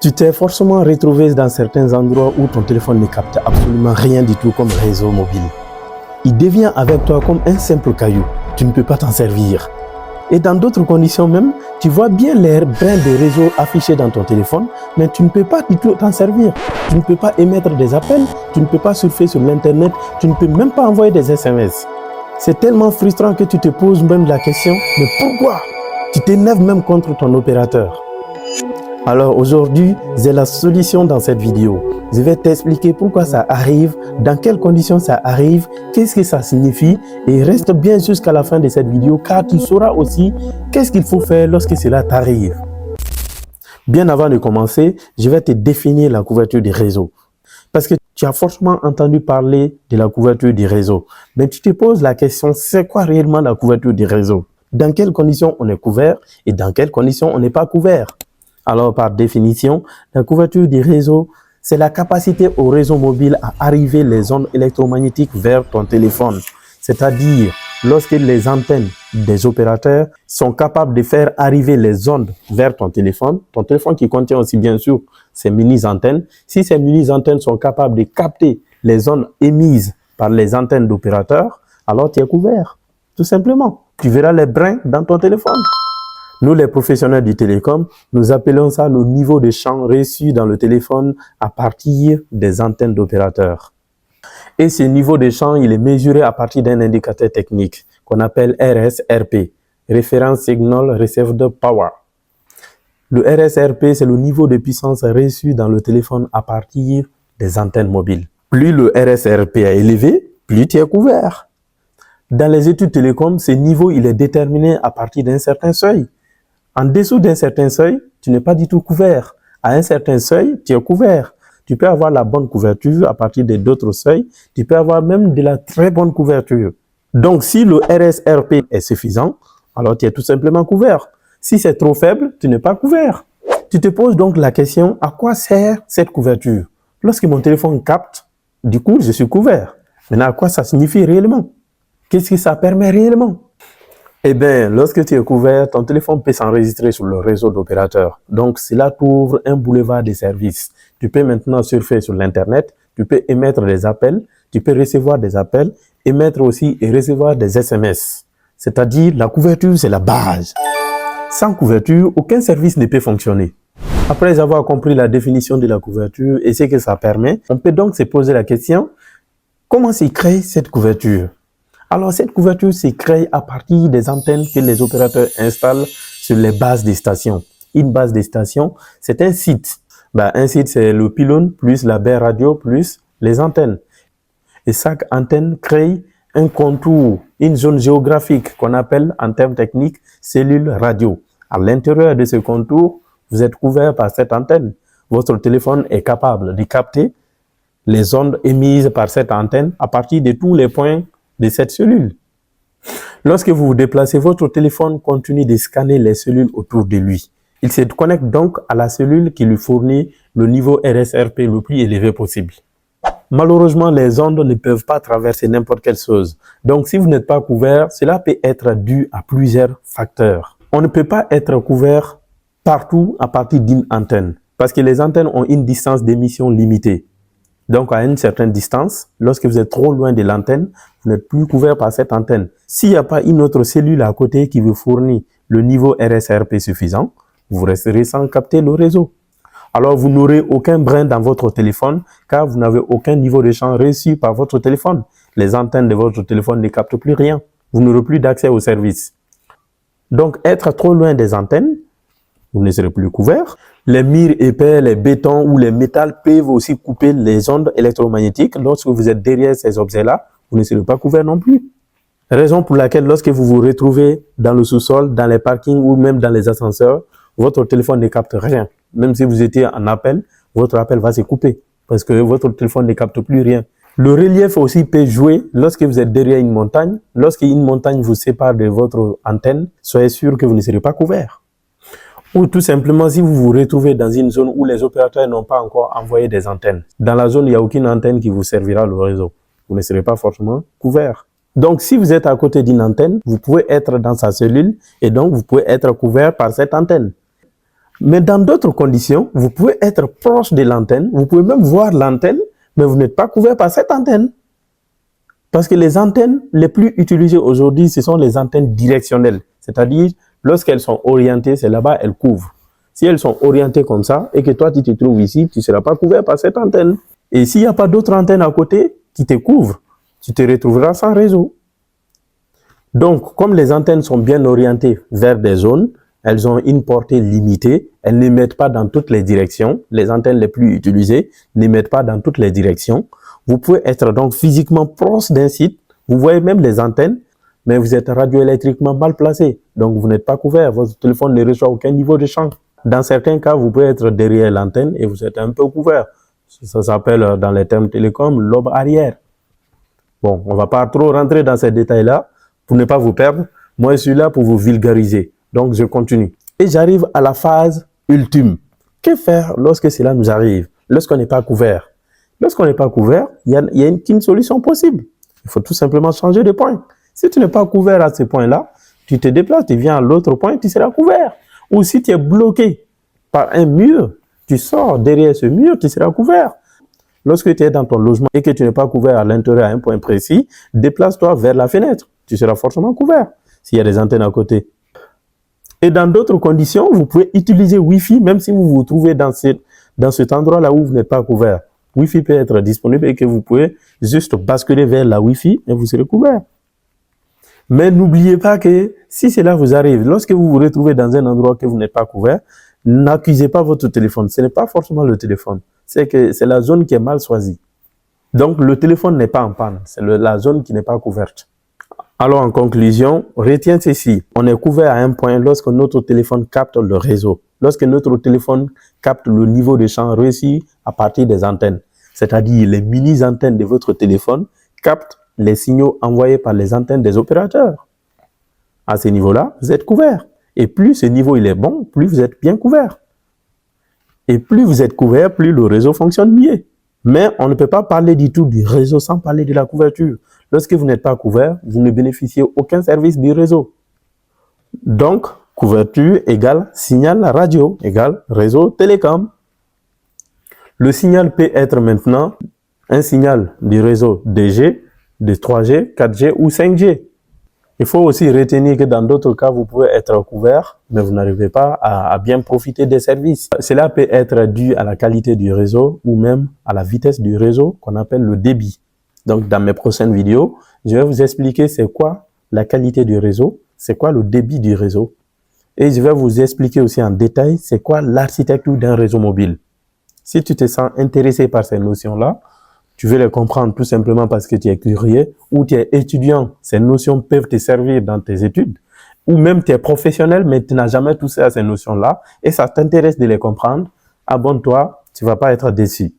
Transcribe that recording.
Tu t'es forcément retrouvé dans certains endroits où ton téléphone ne capte absolument rien du tout comme réseau mobile. Il devient avec toi comme un simple caillou. Tu ne peux pas t'en servir. Et dans d'autres conditions même, tu vois bien les brins de réseau affichés dans ton téléphone, mais tu ne peux pas du tout t'en servir. Tu ne peux pas émettre des appels, tu ne peux pas surfer sur l'internet, tu ne peux même pas envoyer des SMS. C'est tellement frustrant que tu te poses même la question, mais pourquoi? Tu t'énerves même contre ton opérateur. Alors aujourd'hui, j'ai la solution dans cette vidéo. Je vais t'expliquer pourquoi ça arrive, dans quelles conditions ça arrive, qu'est-ce que ça signifie et reste bien jusqu'à la fin de cette vidéo car tu sauras aussi qu'est-ce qu'il faut faire lorsque cela t'arrive. Bien avant de commencer, je vais te définir la couverture des réseaux. Parce que tu as forcément entendu parler de la couverture des réseaux. Mais tu te poses la question, c'est quoi réellement la couverture des réseaux? Dans quelles conditions on est couvert et dans quelles conditions on n'est pas couvert? Alors, par définition, la couverture du réseau, c'est la capacité au réseau mobile à arriver les ondes électromagnétiques vers ton téléphone. C'est-à-dire, lorsque les antennes des opérateurs sont capables de faire arriver les ondes vers ton téléphone qui contient aussi bien sûr ces mini-antennes, si ces mini-antennes sont capables de capter les ondes émises par les antennes d'opérateurs, alors tu es couvert, tout simplement. Tu verras les brins dans ton téléphone. Nous, les professionnels du télécom, nous appelons ça le niveau de champ reçu dans le téléphone à partir des antennes d'opérateurs. Et ce niveau de champ, il est mesuré à partir d'un indicateur technique qu'on appelle RSRP, Reference Signal Received Power. Le RSRP, c'est le niveau de puissance reçu dans le téléphone à partir des antennes mobiles. Plus le RSRP est élevé, plus tu es couvert. Dans les études télécom, ce niveau, il est déterminé à partir d'un certain seuil. En dessous d'un certain seuil, tu n'es pas du tout couvert. À un certain seuil, tu es couvert. Tu peux avoir la bonne couverture à partir d'autres seuils. Tu peux avoir même de la très bonne couverture. Donc, si le RSRP est suffisant, alors tu es tout simplement couvert. Si c'est trop faible, tu n'es pas couvert. Tu te poses donc la question, à quoi sert cette couverture? Lorsque mon téléphone capte, du coup, je suis couvert. Maintenant, à quoi ça signifie réellement? Qu'est-ce que ça permet réellement? Eh bien, lorsque tu es couvert, ton téléphone peut s'enregistrer sur le réseau d'opérateurs. Donc, cela t'ouvre un boulevard de services. Tu peux maintenant surfer sur l'Internet, tu peux émettre des appels, tu peux recevoir des appels, émettre aussi et recevoir des SMS. C'est-à-dire, la couverture, c'est la base. Sans couverture, aucun service ne peut fonctionner. Après avoir compris la définition de la couverture et ce que ça permet, on peut donc se poser la question, comment s'est créée cette couverture? Alors, cette couverture se crée à partir des antennes que les opérateurs installent sur les bases des stations. Une base des stations, c'est un site. Un site, c'est le pylône plus la baie radio plus les antennes. Et chaque antenne crée un contour, une zone géographique qu'on appelle en termes techniques cellule radio. À l'intérieur de ce contour, vous êtes couvert par cette antenne. Votre téléphone est capable de capter les ondes émises par cette antenne à partir de tous les points de cette cellule. Lorsque vous vous déplacez, votre téléphone continue de scanner les cellules autour de lui. Il se connecte donc à la cellule qui lui fournit le niveau RSRP le plus élevé possible. Malheureusement, les ondes ne peuvent pas traverser n'importe quelle chose. Donc, si vous n'êtes pas couvert, cela peut être dû à plusieurs facteurs. On ne peut pas être couvert partout à partir d'une antenne parce que les antennes ont une distance d'émission limitée. Donc, à une certaine distance, lorsque vous êtes trop loin de l'antenne, vous n'êtes plus couvert par cette antenne. S'il n'y a pas une autre cellule à côté qui vous fournit le niveau RSRP suffisant, vous resterez sans capter le réseau. Alors, vous n'aurez aucun brin dans votre téléphone car vous n'avez aucun niveau de champ reçu par votre téléphone. Les antennes de votre téléphone ne captent plus rien. Vous n'aurez plus d'accès au service. Donc, être trop loin des antennes, vous ne serez plus couvert. Les murs épais, les bétons ou les métals peuvent aussi couper les ondes électromagnétiques. Lorsque vous êtes derrière ces objets-là, vous ne serez pas couvert non plus. Raison pour laquelle lorsque vous vous retrouvez dans le sous-sol, dans les parkings ou même dans les ascenseurs, votre téléphone ne capte rien. Même si vous étiez en appel, votre appel va se couper parce que votre téléphone ne capte plus rien. Le relief aussi peut jouer lorsque vous êtes derrière une montagne. Lorsqu'une montagne vous sépare de votre antenne, soyez sûr que vous ne serez pas couvert. Ou tout simplement, si vous vous retrouvez dans une zone où les opérateurs n'ont pas encore envoyé des antennes. Dans la zone, il n'y a aucune antenne qui vous servira le réseau. Vous ne serez pas forcément couvert. Donc, si vous êtes à côté d'une antenne, vous pouvez être dans sa cellule et donc vous pouvez être couvert par cette antenne. Mais dans d'autres conditions, vous pouvez être proche de l'antenne, vous pouvez même voir l'antenne, mais vous n'êtes pas couvert par cette antenne. Parce que les antennes les plus utilisées aujourd'hui, ce sont les antennes directionnelles. C'est-à-dire, lorsqu'elles sont orientées, c'est là-bas, elles couvrent. Si elles sont orientées comme ça, et que toi, tu te trouves ici, tu ne seras pas couvert par cette antenne. Et s'il n'y a pas d'autres antennes à côté qui te couvrent, tu te retrouveras sans réseau. Donc, comme les antennes sont bien orientées vers des zones, elles ont une portée limitée, elles n'émettent pas dans toutes les directions. Les antennes les plus utilisées n'émettent pas dans toutes les directions. Vous pouvez être donc physiquement proche d'un site, vous voyez même les antennes, mais vous êtes radioélectriquement mal placé. Donc, vous n'êtes pas couvert, votre téléphone ne reçoit aucun niveau de champ. Dans certains cas, vous pouvez être derrière l'antenne et vous êtes un peu couvert. Ça s'appelle dans les termes télécoms lobe arrière. Bon, on ne va pas trop rentrer dans ces détails-là pour ne pas vous perdre. Moi, je suis là pour vous vulgariser. Donc, je continue. Et j'arrive à la phase ultime. Que faire lorsque cela nous arrive? Lorsqu'on n'est pas couvert? Lorsqu'on n'est pas couvert, il y a une solution possible. Il faut tout simplement changer de point. Si tu n'es pas couvert à ce point-là, tu te déplaces, tu viens à l'autre point, tu seras couvert. Ou si tu es bloqué par un mur, tu sors derrière ce mur, tu seras couvert. Lorsque tu es dans ton logement et que tu n'es pas couvert à l'intérieur à un point précis, déplace-toi vers la fenêtre. Tu seras forcément couvert s'il y a des antennes à côté. Et dans d'autres conditions, vous pouvez utiliser Wi-Fi même si vous vous trouvez dans cet endroit-là où vous n'êtes pas couvert. Wi-Fi peut être disponible et que vous pouvez juste basculer vers la Wi-Fi et vous serez couvert. Mais n'oubliez pas que si cela vous arrive, lorsque vous vous retrouvez dans un endroit que vous n'êtes pas couvert, n'accusez pas votre téléphone. Ce n'est pas forcément le téléphone. C'est la zone qui est mal choisie. Donc, le téléphone n'est pas en panne. C'est la zone qui n'est pas couverte. Alors, en conclusion, retiens ceci. On est couvert à un point lorsque notre téléphone capte le réseau. Lorsque notre téléphone capte le niveau de champ reçu à partir des antennes. C'est-à-dire les mini-antennes de votre téléphone captent les signaux envoyés par les antennes des opérateurs. À ce niveau-là, vous êtes couvert. Et plus ce niveau il est bon, plus vous êtes bien couvert. Et plus vous êtes couvert, plus le réseau fonctionne mieux. Mais on ne peut pas parler du tout du réseau sans parler de la couverture. Lorsque vous n'êtes pas couvert, vous ne bénéficiez aucun service du réseau. Donc, couverture égale signal radio égale réseau télécom. Le signal peut être maintenant un signal du réseau 2G, de 3G, 4G ou 5G. Il faut aussi retenir que dans d'autres cas, vous pouvez être couvert, mais vous n'arrivez pas à bien profiter des services. Cela peut être dû à la qualité du réseau ou même à la vitesse du réseau qu'on appelle le débit. Donc, dans mes prochaines vidéos, je vais vous expliquer c'est quoi la qualité du réseau, c'est quoi le débit du réseau. Et je vais vous expliquer aussi en détail c'est quoi l'architecture d'un réseau mobile. Si tu te sens intéressé par ces notions-là, tu veux les comprendre tout simplement parce que tu es curieux ou tu es étudiant. Ces notions peuvent te servir dans tes études. Ou même tu es professionnel mais tu n'as jamais touché à ces notions-là et ça t'intéresse de les comprendre. Abonne-toi, tu ne vas pas être déçu.